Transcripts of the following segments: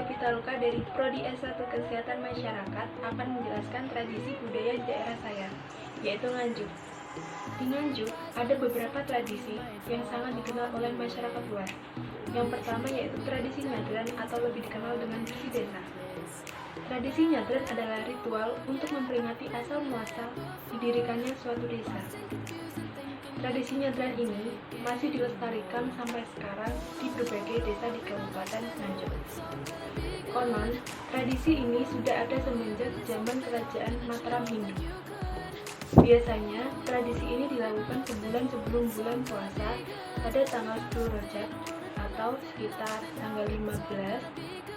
Widya Pitaloka dari Prodi S1 Kesehatan Masyarakat akan menjelaskan tradisi budaya di daerah saya, yaitu Nganjuk. Di Nganjuk, ada beberapa tradisi yang sangat dikenal oleh masyarakat luas. Yang pertama yaitu tradisi nyadran atau lebih dikenal dengan bersih desa. Tradisi nyadran adalah ritual untuk memperingati asal muasal didirikannya suatu desa. Tradisi nyadran ini masih dilestarikan sampai sekarang di berbagai desa di Kabupaten Nganjuk. Konon, tradisi ini sudah ada semenjak zaman Kerajaan Mataram Hindu. Biasanya, tradisi ini dilakukan sebulan sebelum bulan puasa pada tanggal 10 Rajab atau sekitar tanggal 15,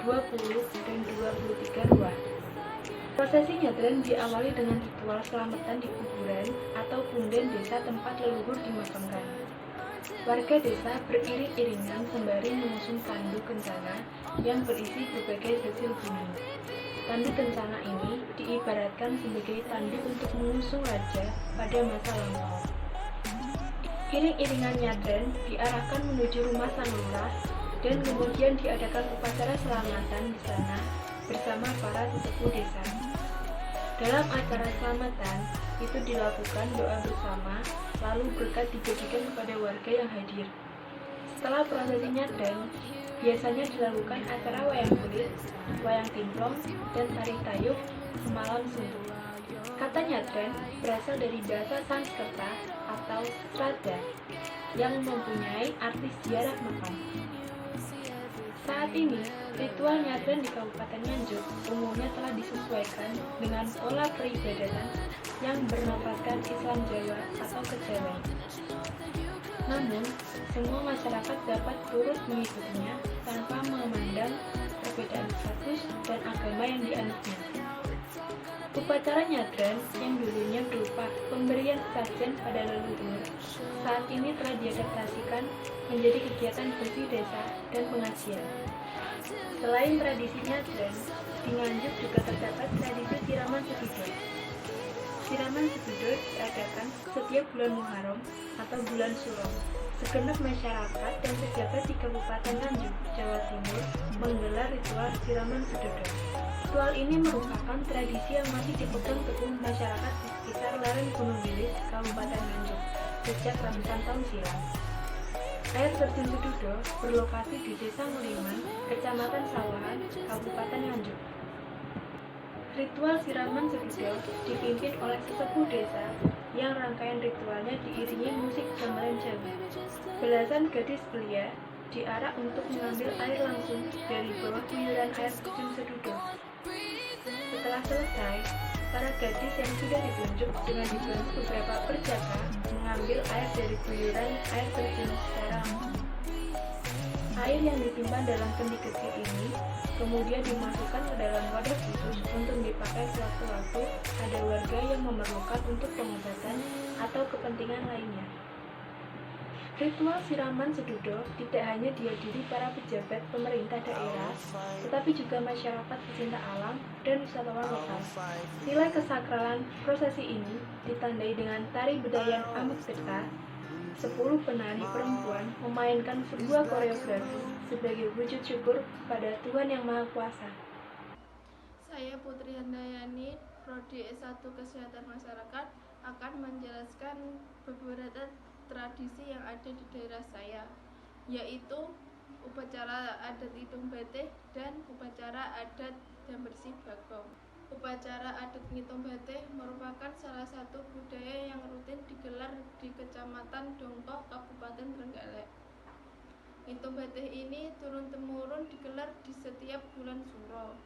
20, dan 23 Ruah. Prosesi nyadran diawali dengan ritual selamatan di kuburan atau punden desa tempat leluhur dimakamkan. Warga desa beriring-iringan sembari mengusung tandu kencana yang berisi berbagai hasil bumi. Tandu kencana ini diibaratkan sebagai tandu untuk mengusung raja pada masa lampau. Iring-iringan nyadran diarahkan menuju rumah sang lurah dan kemudian diadakan upacara selamatan di sana bersama para sesepuh desa. Dalam acara selamatan, itu dilakukan doa bersama, lalu berkat dibagikan kepada warga yang hadir. Setelah prosesi nyadran, biasanya dilakukan acara wayang kulit, wayang timplong, dan tari tayub semalam suntuk. Kata nyadran berasal dari bahasa Sanskerta atau strada yang mempunyai arti ziarah makam. Saat ini, ritual nyadran di Kabupaten Nganjuk umumnya telah disesuaikan dengan pola peribadatan yang bernafaskan Islam Jawa atau Kejawen. Namun, semua masyarakat dapat turut mengikutinya tanpa memandang perbedaan status dan agama yang dianutnya. Upacara nyadran yang dulunya berupa pemberian sajen pada leluhur, saat ini telah diadaptasikan menjadi kegiatan bersih desa dan pengajian. Selain tradisi nyadran, di Nganjuk juga terdapat tradisi siraman seduduk. Siraman seduduk diadakan setiap bulan Muharram atau bulan Suro. Segenap masyarakat dan pejabat di Kabupaten Nganjuk, Jawa Timur menggelar ritual siraman seduduk. Ritual ini merupakan tradisi yang masih dipegang teguh masyarakat di sekitar lereng Gunung Wilis, Kabupaten Nganjuk, sejak ratusan tahun silam. Air terjun Sedudo berlokasi di Desa Muliman, Kecamatan Sawahan, Kabupaten Nganjuk. Ritual siraman Sedudo dipimpin oleh sesepuh desa yang rangkaian ritualnya diiringi musik gamelan Jawi. Belasan gadis belia diarak untuk mengambil air langsung dari bawah guyuran air terjun Sedudo. Setelah selesai, para gadis yang sudah ditunjuk dengan dibantu beberapa perjaka mengambil air dari guyuran air terjun secara langsung. Air yang disimpan dalam kendi kecil ini kemudian dimasukkan ke dalam wadah khusus untuk dipakai sewaktu-waktu ada warga yang memerlukan untuk pengobatan atau kepentingan lainnya. Ritual siraman Sedudo tidak hanya dihadiri para pejabat pemerintah daerah, tetapi juga masyarakat pecinta alam dan wisatawan lokal. Nilai kesakralan prosesi ini ditandai dengan tari bedayan Amuk Tirta. 10 penari perempuan memainkan sebuah koreografi sebagai wujud syukur pada Tuhan Yang Maha Kuasa. Saya Putri Handayani, Prodi S1 Kesehatan Masyarakat, akan menjelaskan beberapa tradisi yang ada di daerah saya, yaitu upacara adat Ngitung Bateh dan upacara adat Dambersih Bagong. Upacara adat Ngitung Bateh merupakan salah satu budaya yang rutin digelar di Kecamatan Dongko, Kabupaten Trenggalek. Ngitung Bateh ini turun-temurun digelar di setiap bulan Suro.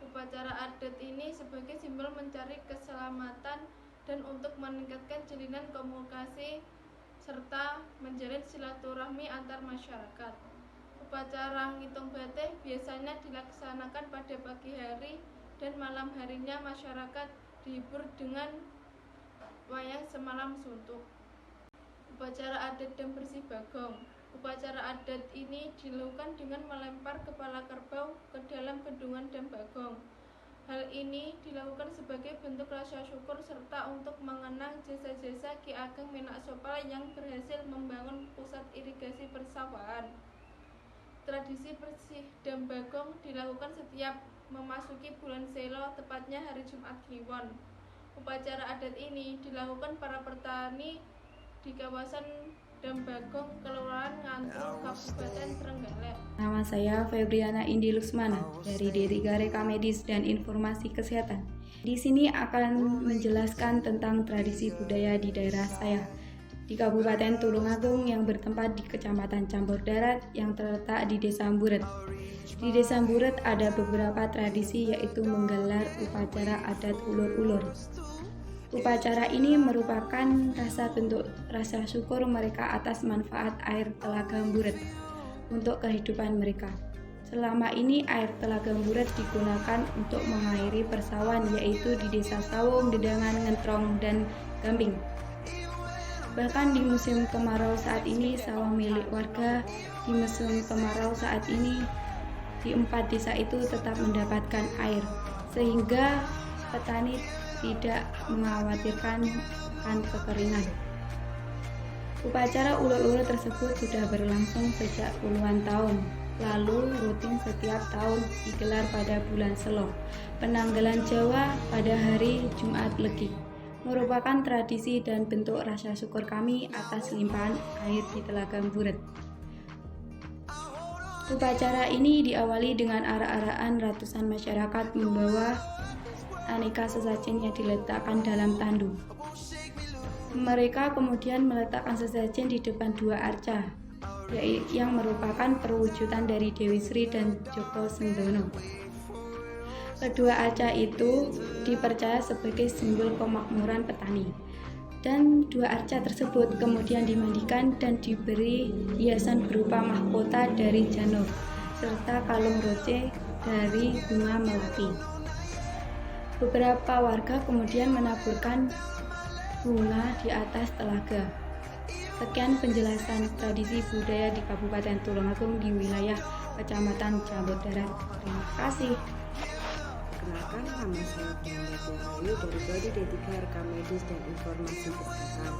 Upacara adat ini sebagai simbol mencari keselamatan dan untuk meningkatkan jalinan komunikasi serta menjalin silaturahmi antar masyarakat. Upacara Ngitung Bateh biasanya dilaksanakan pada pagi hari dan malam harinya masyarakat dihibur dengan wayang semalam suntuk. Upacara adat Dambersih Bagong. Upacara adat ini dilakukan dengan melempar kepala kerbau ke dalam bendungan Dam Bagong. Hal ini dilakukan sebagai bentuk rasa syukur serta untuk mengenang jasa-jasa Ki Ageng Menak Sopal yang berhasil membangun pusat irigasi persawahan. Tradisi bersih dan bagong dilakukan setiap memasuki bulan Selo, tepatnya hari Jumat Kliwon. Upacara adat ini dilakukan para petani di kawasan Dambagong, Kelurahan Ngantru, Kabupaten Trenggalek. Nama saya Febriana Indi Luxmana dari D3 Reka Medis dan Informasi Kesehatan. Di sini akan menjelaskan tentang tradisi budaya di daerah saya di Kabupaten Tulungagung yang bertempat di Kecamatan Campur Darat yang terletak di Desa Mburet. Di Desa Mburet ada beberapa tradisi, yaitu menggelar upacara adat ulur-ulur. Upacara ini merupakan bentuk rasa syukur mereka atas manfaat air Telaga Mburet untuk kehidupan mereka. Selama ini air Telaga Mburet digunakan untuk mengairi persawahan, yaitu di Desa Sawung, Dedangan, Ngentrong, dan Gamping. Bahkan di musim kemarau saat ini, sawah milik warga di musim kemarau saat ini di 4 desa itu tetap mendapatkan air, sehingga petani tidak mengkhawatirkan akan kekeringan. Upacara ulur-ulur tersebut sudah berlangsung sejak puluhan tahun, lalu rutin setiap tahun digelar pada bulan Selo, penanggalan Jawa pada hari Jumat Legi. Merupakan tradisi dan bentuk rasa syukur kami atas limpahan air di Telaga Mburet. Upacara ini diawali dengan arak-arakan ratusan masyarakat membawa aneka sesajen yang diletakkan dalam tandu. Mereka kemudian meletakkan sesajen di depan 2 arca, yang merupakan perwujudan dari Dewi Sri dan Joko Sendono. Kedua arca itu dipercaya sebagai simbol kemakmuran petani, dan 2 arca tersebut kemudian dimandikan dan diberi hiasan berupa mahkota dari janur serta kalung roce dari bunga melati. Beberapa warga kemudian menaburkan bunga di atas telaga. Sekian penjelasan tradisi budaya di Kabupaten Tulungagung di wilayah Kecamatan Campur Darat. Terima kasih. Perkenalkan, nama saya Bunda Rayu dari Prodi D3 Reka Medis dan Informasi Kesehatan.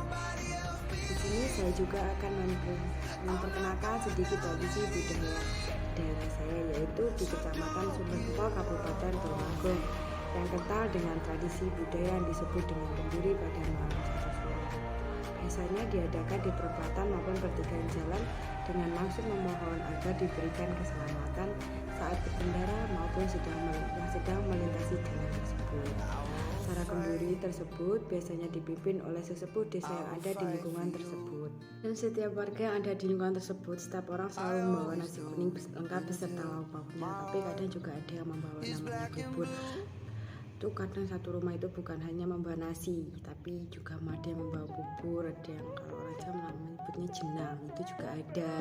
Di sini saya juga akan memperkenalkan sedikit tradisi budaya daerah saya, yaitu di Kecamatan Sumberempol, Kabupaten Tulungagung, yang kental dengan tradisi budaya yang disebut dengan kenduri pada malam 1 Suro. Biasanya diadakan di perempatan maupun pertigaan jalan dengan maksud memohon agar diberikan keselamatan saat berkendara maupun yang sedang melintasi jalan tersebut. Cara kenduri tersebut biasanya dipimpin oleh sesepuh desa yang ada di lingkungan tersebut. Dan setiap warga yang ada di lingkungan tersebut, setiap orang selalu membawa nasi kuning lengkap beserta lauk pauknya. Tapi kadang juga ada yang membawa namanya bubur. Itu kadang satu rumah itu bukan hanya membawa nasi, tapi juga ada yang membawa bubur, ada yang kalau orang Jawa menyebutnya jenang, itu juga ada.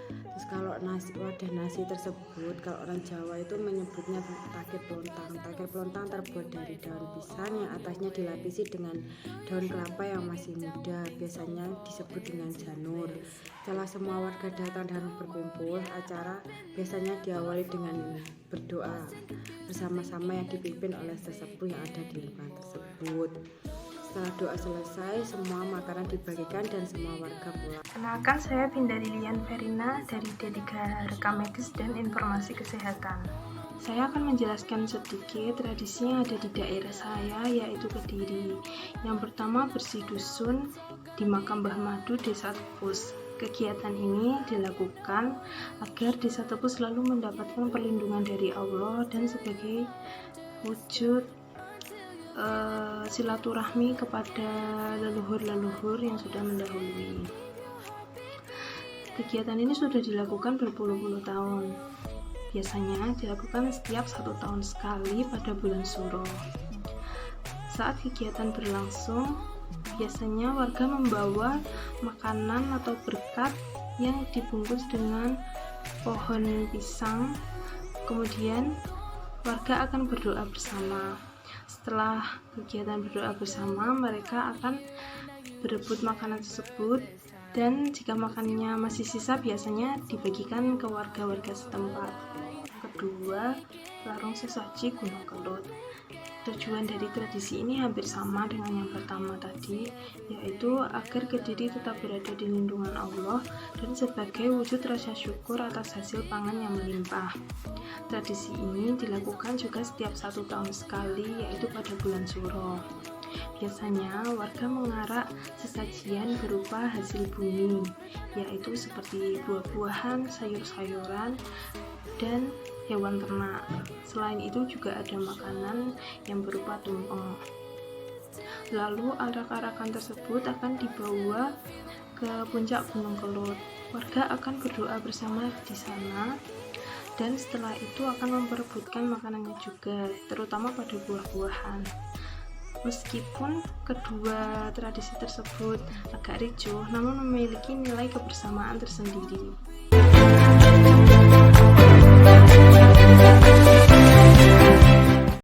Terus kalau wadah nasi tersebut, kalau orang Jawa itu menyebutnya takir pelontang. Takir pelontang terbuat dari daun pisang yang atasnya dilapisi dengan daun kelapa yang masih muda, biasanya disebut dengan janur. Setelah semua warga datang dan berkumpul, acara biasanya diawali dengan berdoa bersama-sama yang dipimpin oleh sesepuh yang ada di lingkungan tersebut. Setelah doa selesai, semua makanan dibagikan dan semua warga pulang. Kenalkan, saya Binda Lilian Verina dari D3 Reka Medis dan Informasi Kesehatan. Saya akan menjelaskan sedikit tradisi yang ada di daerah saya, yaitu Kediri. Yang pertama, bersih dusun di makam Mbah Madu, Desa Tepus. Kegiatan ini dilakukan agar Desa Tepus selalu mendapatkan perlindungan dari Allah dan sebagai wujud silaturahmi kepada leluhur-leluhur yang sudah mendahului. Kegiatan ini sudah dilakukan berpuluh-puluh tahun. Biasanya dilakukan setiap 1 tahun sekali pada bulan Suro. Saat kegiatan berlangsung, biasanya warga membawa makanan atau berkat yang dibungkus dengan pohon pisang. Kemudian warga akan berdoa bersama. Setelah kegiatan berdoa bersama, mereka akan berebut makanan tersebut, dan jika makanannya masih sisa biasanya dibagikan ke warga-warga setempat. Kedua, larung sesaji Gunung Kelut. Tujuan dari tradisi ini hampir sama dengan yang pertama tadi, yaitu agar Kediri tetap berada di lindungan Allah dan sebagai wujud rasa syukur atas hasil pangan yang melimpah. Tradisi ini dilakukan juga setiap 1 tahun sekali, yaitu pada bulan Suro. Biasanya warga mengarak sesajian berupa hasil bumi, yaitu seperti buah-buahan, sayur-sayuran, dan hewan ternak. Selain itu juga ada makanan yang berupa tumpeng. Lalu arak-arakan tersebut akan dibawa ke puncak Gunung Kelut. Warga akan berdoa bersama di sana dan setelah itu akan memperebutkan makanannya juga, terutama pada buah-buahan. Meskipun kedua tradisi tersebut agak ricuh, namun memiliki nilai kebersamaan tersendiri.